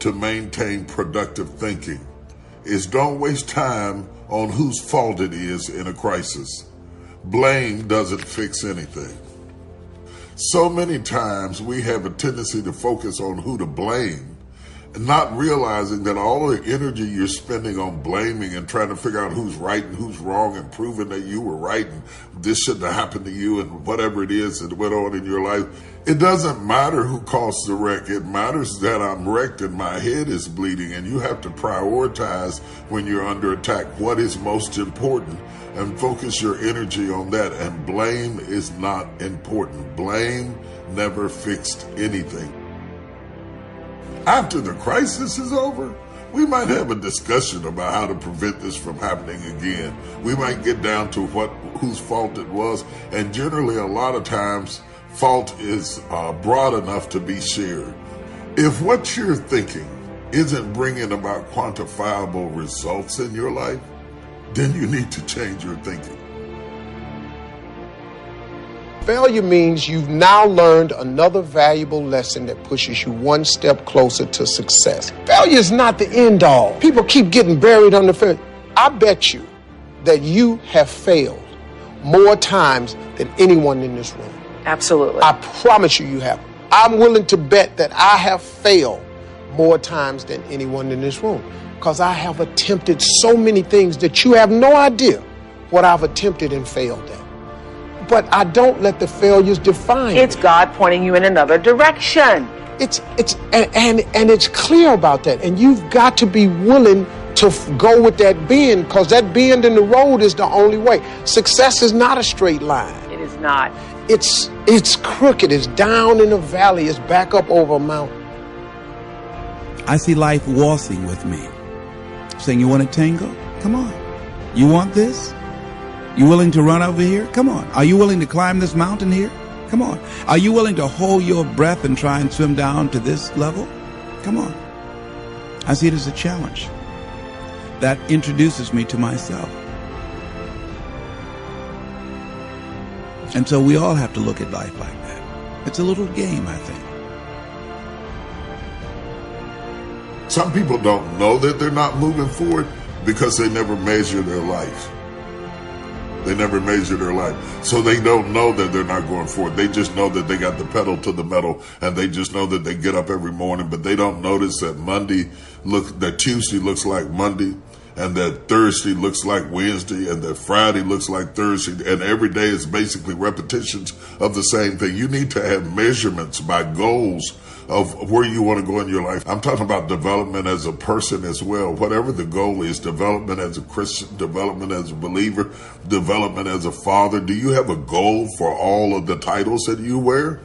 to maintain productive thinking is don't waste time on whose fault it is in a crisis. Blame doesn't fix anything. So many times we have a tendency to focus on who to blame, not realizing that all the energy you're spending on blaming and trying to figure out who's right and who's wrong and proving that you were right and this shouldn't have happened to you and whatever it is that went on in your life, it doesn't matter who caused the wreck. It matters that I'm wrecked and my head is bleeding, and you have to prioritize when you're under attack what is most important and focus your energy on that. And blame is not important. Blame never fixed anything. After the crisis is over, we might have a discussion about how to prevent this from happening again. We might get down to whose fault it was, and generally a lot of times fault is broad enough to be shared. If what you're thinking isn't bringing about quantifiable results in your life, then you need to change your thinking. Failure means you've now learned another valuable lesson that pushes you one step closer to success. Failure is not the end all. People keep getting buried under failure. I bet you that you have failed more times than anyone in this room. Absolutely. I promise you have. I'm willing to bet that I have failed more times than anyone in this room, because I have attempted so many things that you have no idea what I've attempted and failed at. But I don't let the failures define me. It's God pointing you in another direction. It's clear about that. And you've got to be willing to go with that bend, because that bend in the road is the only way. Success is not a straight line. It is not. It's crooked. It's down in a valley. It's back up over a mountain. I see life waltzing with me, saying, you want a tango? Come on. You want this? You willing to run over here? Come on. Are you willing to climb this mountain here? Come on. Are you willing to hold your breath and try and swim down to this level? Come on. I see it as a challenge that introduces me to myself. And so we all have to look at life like that. It's a little game, I think. Some people don't know that they're not moving forward because they never measure their life. They never measure their life. So they don't know that they're not going forward. They just know that they got the pedal to the metal, and they just know that they get up every morning, but they don't notice that that Tuesday looks like Monday, and that Thursday looks like Wednesday, and that Friday looks like Thursday, and every day is basically repetitions of the same thing. You need to have measurements by goals of where you want to go in your life. I'm talking about development as a person as well. Whatever the goal is, development as a Christian, development as a believer, development as a father. Do you have a goal for all of the titles that you wear?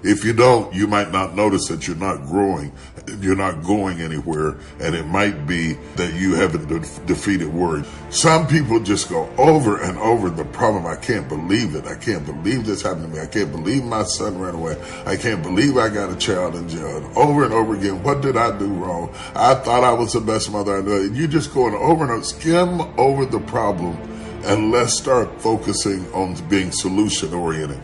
If you don't, you might not notice that you're not growing, you're not going anywhere, and it might be that you haven't defeated worry. Some people just go over and over the problem. I can't believe it. I can't believe this happened to me. I can't believe my son ran away. I can't believe I got a child in jail. And over again, what did I do wrong? I thought I was the best mother I knew. And you're just going over and over, skim over the problem, and let's start focusing on being solution-oriented.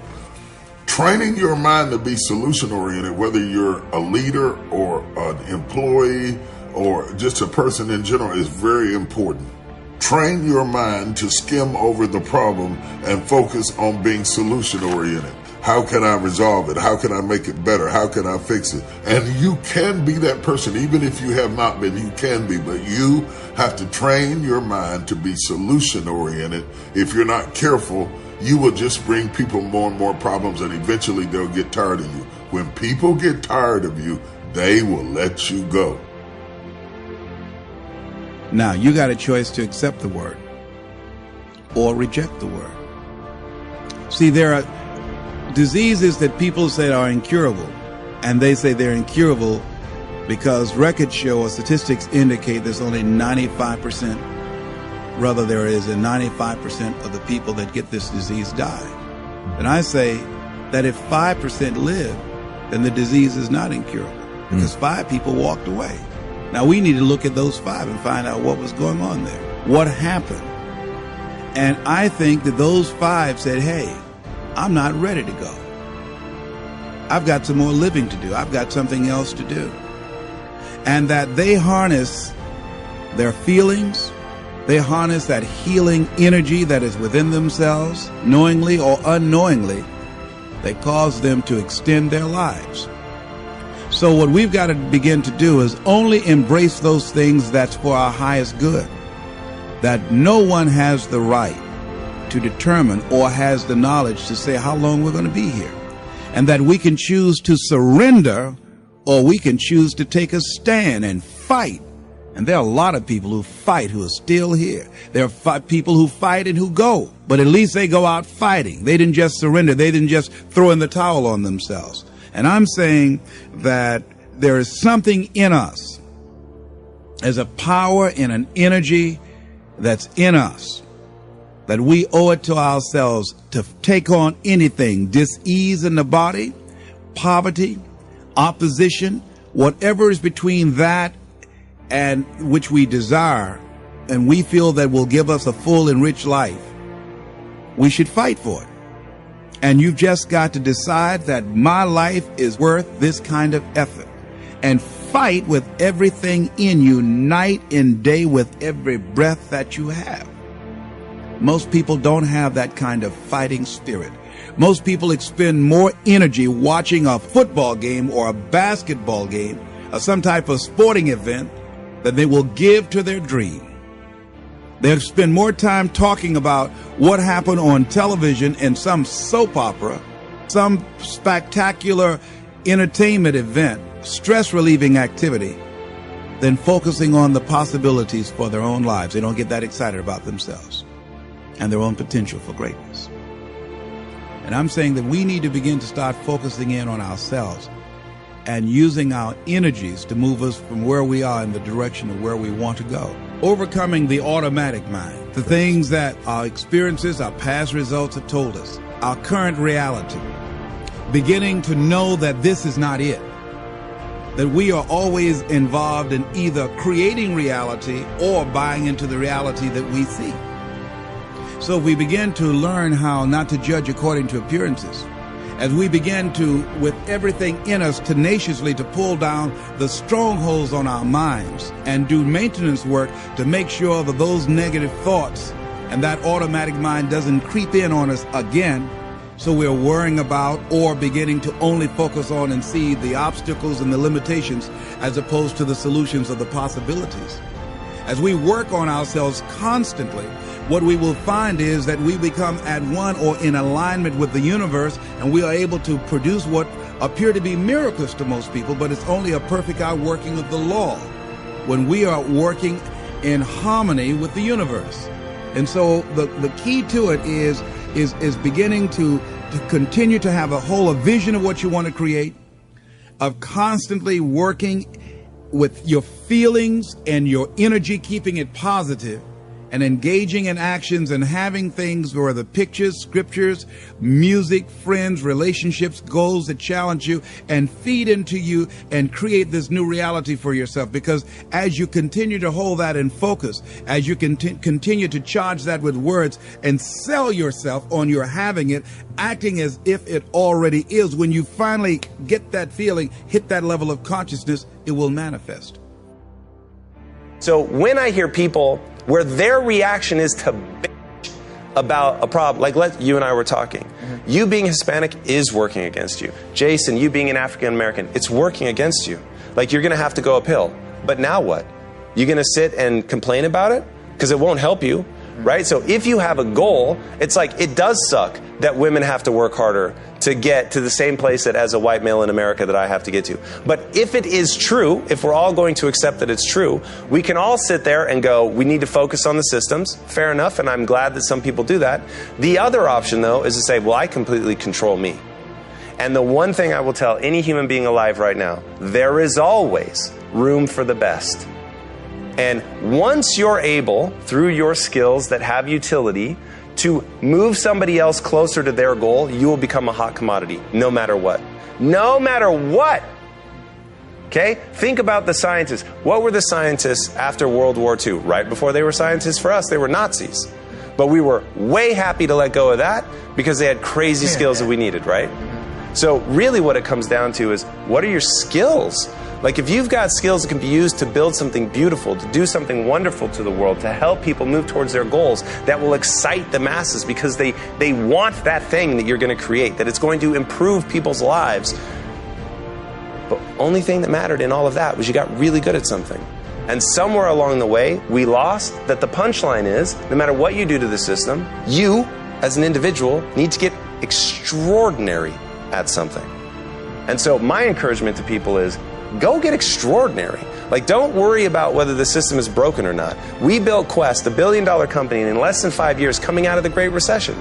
Training your mind to be solution-oriented, whether you're a leader or an employee or just a person in general, is very important. Train your mind to skim over the problem and focus on being solution-oriented. How can I resolve it? How can I make it better? How can I fix it? And you can be that person, even if you have not been, you can be, but you have to train your mind to be solution-oriented. If you're not careful, you will just bring people more and more problems, and eventually they'll get tired of you. When people get tired of you, they will let you go. Now, you got a choice to accept the word or reject the word. See, there are diseases that people say are incurable, and they say they're incurable because records show or statistics indicate there's only 95%. Rather, there is a 95% of the people that get this disease die. And I say that if 5% live, then the disease is not incurable because 5 people walked away. Now we need to look at those 5 and find out what was going on there. What happened? And I think that those 5 said, hey, I'm not ready to go. I've got some more living to do. I've got something else to do. and that they harness their feelings, they harness that healing energy that is within themselves, knowingly or unknowingly, they cause them to extend their lives. So what we've got to begin to do is only embrace those things that's for our highest good, that no one has the right to determine or has the knowledge to say how long we're going to be here, and that we can choose to surrender or we can choose to take a stand and fight. And there are a lot of people who fight who are still here. There are people who fight and who go, but at least they go out fighting. They didn't just surrender. They didn't just throw in the towel on themselves. And I'm saying that there is something in us, as a power and an energy that's in us, that we owe it to ourselves to take on anything, dis-ease in the body, poverty, opposition, whatever is between that and which we desire, and we feel that will give us a full and rich life. We should fight for it. And you've just got to decide that my life is worth this kind of effort, and fight with everything in you, night and day, with every breath that you have. Most people don't have that kind of fighting spirit. Most people expend more energy watching a football game or a basketball game or some type of sporting event than they will give to their dream. They'll spend more time talking about what happened on television in some soap opera, some spectacular entertainment event, stress-relieving activity, than focusing on the possibilities for their own lives. They don't get that excited about themselves and their own potential for greatness. And I'm saying that we need to begin to start focusing in on ourselves and using our energies to move us from where we are in the direction of where we want to go. Overcoming the automatic mind, the things that our experiences, our past results have told us, our current reality. Beginning to know that this is not it. That we are always involved in either creating reality or buying into the reality that we see. So if we begin to learn how not to judge according to appearances, as we begin to, with everything in us, tenaciously to pull down the strongholds on our minds and do maintenance work to make sure that those negative thoughts and that automatic mind doesn't creep in on us again, so we're worrying about or beginning to only focus on and see the obstacles and the limitations as opposed to the solutions of the possibilities. As we work on ourselves constantly, what we will find is that we become at one or in alignment with the universe, and we are able to produce what appear to be miracles to most people, but it's only a perfect outworking of the law when we are working in harmony with the universe. And so the key to it is beginning to continue to have a vision of what you want to create, of constantly working with your feelings and your energy, keeping it positive, and engaging in actions and having things where the pictures, scriptures, music, friends, relationships, goals that challenge you and feed into you and create this new reality for yourself. Because as you continue to hold that in focus, as you continue to charge that with words and sell yourself on your having it, acting as if it already is, when you finally get that feeling, hit that level of consciousness, it will manifest. So when I hear people where their reaction is to bitch about a problem, like you and I were talking, you being Hispanic is working against you. Jason, you being an African American, it's working against you. Like, you're going to have to go uphill. But now what? You're going to sit and complain about it? Because it won't help you, right? So if you have a goal, it's like, it does suck that women have to work harder to get to the same place that as a white male in America that I have to get to. But if it is true, if we're all going to accept that it's true, we can all sit there and go, we need to focus on the systems. Fair enough, and I'm glad that some people do that. The other option, though, is to say, well, I completely control me. And the one thing I will tell any human being alive right now, there is always room for the best. And once you're able, through your skills that have utility, to move somebody else closer to their goal, you will become a hot commodity, no matter what. No matter what. Okay? Think about the scientists. What were the scientists after World War II? Right before they were scientists for us, they were Nazis. But we were way happy to let go of that because they had crazy skills that we needed, right? So really what it comes down to is, what are your skills? Like if you've got skills that can be used to build something beautiful, to do something wonderful to the world, to help people move towards their goals, that will excite the masses because they want that thing that you're going to create, that it's going to improve people's lives. But only thing that mattered in all of that was you got really good at something. And somewhere along the way, we lost that the punchline is, no matter what you do to the system, you, as an individual, need to get extraordinary at something. And so my encouragement to people is, go get extraordinary. Like, don't worry about whether the system is broken or not. We built Quest, $1 billion company, in less than 5 years coming out of the Great Recession.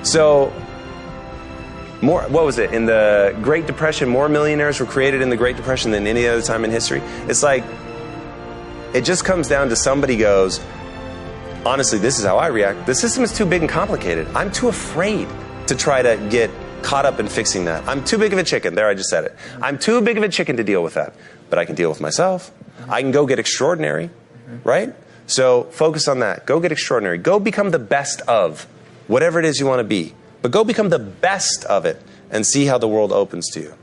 So, what was it? In the Great Depression, more millionaires were created in the Great Depression than any other time in history. It's like, it just comes down to somebody goes, honestly, this is how I react. The system is too big and complicated. I'm too afraid to try to get caught up in fixing that. I'm too big of a chicken. There, I just said it. I'm too big of a chicken to deal with that. But I can deal with myself. I can go get extraordinary, right? So focus on that. Go get extraordinary. Go become the best of whatever it is you want to be. But go become the best of it and see how the world opens to you.